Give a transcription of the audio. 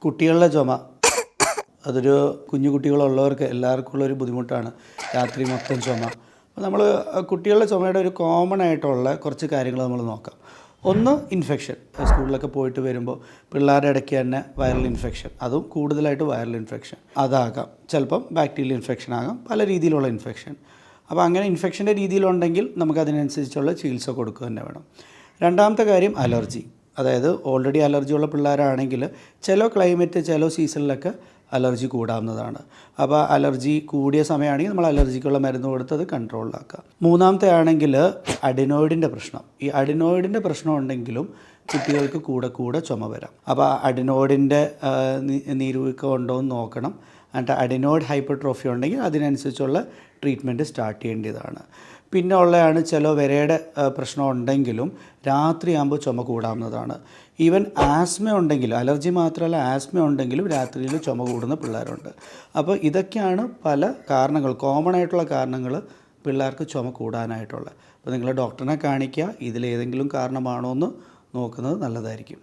കുട്ടികളുടെ ചുമ അതൊരു കുഞ്ഞു കുട്ടികളുള്ളവർക്ക് എല്ലാവർക്കും ഉള്ളൊരു ബുദ്ധിമുട്ടാണ്. രാത്രി മൊത്തം ചുമ. അപ്പോൾ നമ്മൾ കുട്ടികളുടെ ചുമയുടെ ഒരു കോമൺ ആയിട്ടുള്ള കുറച്ച് കാര്യങ്ങൾ നമ്മൾ നോക്കാം. ഒന്ന്, ഇൻഫെക്ഷൻ. സ്കൂളിലൊക്കെ പോയിട്ട് വരുമ്പോൾ പിള്ളേരുടെ ഇടയ്ക്ക് തന്നെ വൈറൽ ഇൻഫെക്ഷൻ, അതും കൂടുതലായിട്ട് വൈറൽ ഇൻഫെക്ഷൻ അതാകാം. ചിലപ്പം ബാക്ടീരിയൽ ഇൻഫെക്ഷൻ ആകാം, പല രീതിയിലുള്ള ഇൻഫെക്ഷൻ. അപ്പോൾ അങ്ങനെ ഇൻഫെക്ഷൻ്റെ രീതിയിലുണ്ടെങ്കിൽ നമുക്കതിനനുസരിച്ചുള്ള ചികിത്സ കൊടുക്കുക തന്നെ വേണം. രണ്ടാമത്തെ കാര്യം അലർജി. അതായത് ഓൾറെഡി അലർജിയുള്ള പിള്ളേരാണെങ്കിൽ ചില ക്ലൈമറ്റ് ചില സീസണിലൊക്കെ അലർജി കൂടാവുന്നതാണ്. അപ്പോൾ അലർജി കൂടിയ സമയമാണെങ്കിൽ നമ്മൾ അലർജിക്കുള്ള മരുന്ന് കൊടുത്തത് കൺട്രോളിലാക്കുക. മൂന്നാമത്തെ ആണെങ്കിൽ അഡിനോയിഡിൻ്റെ പ്രശ്നം. ഈ അഡിനോയിഡിൻ്റെ പ്രശ്നം ഉണ്ടെങ്കിലും കുട്ടികൾക്ക് കൂടെ ചുമ വരാം. അപ്പോൾ അഡിനോയിഡിൻ്റെ നീരുവീക്കം ഉണ്ടോ എന്ന് നോക്കണം. എന്നിട്ട് അഡിനോയിഡ് ഹൈപ്പർട്രോഫി ഉണ്ടെങ്കിൽ അതിനനുസരിച്ചുള്ള ട്രീറ്റ്മെൻറ്റ് സ്റ്റാർട്ട് ചെയ്യേണ്ടതാണ്. പിന്നെ ഉള്ളതാണ് ചില വിരയുടെ പ്രശ്നം ഉണ്ടെങ്കിലും രാത്രിയാകുമ്പോൾ ചുമ കൂടാവുന്നതാണ്. ഈവൻ ആസ്മ ഉണ്ടെങ്കിലും, അലർജി മാത്രമല്ല ആസ്മ ഉണ്ടെങ്കിലും രാത്രിയിൽ ചുമ കൂടുന്ന പിള്ളേരുണ്ട്. അപ്പോൾ ഇതൊക്കെയാണ് പല കാരണങ്ങൾ, കോമൺ ആയിട്ടുള്ള കാരണങ്ങൾ പിള്ളേർക്ക് ചുമ കൂടാനായിട്ടുള്ളത്. അപ്പോൾ നിങ്ങൾ ഡോക്ടറിനെ കാണിക്കുക. ഇതിലേതെങ്കിലും കാരണമാണോ എന്ന് നോക്കുന്നത് നല്ലതായിരിക്കും.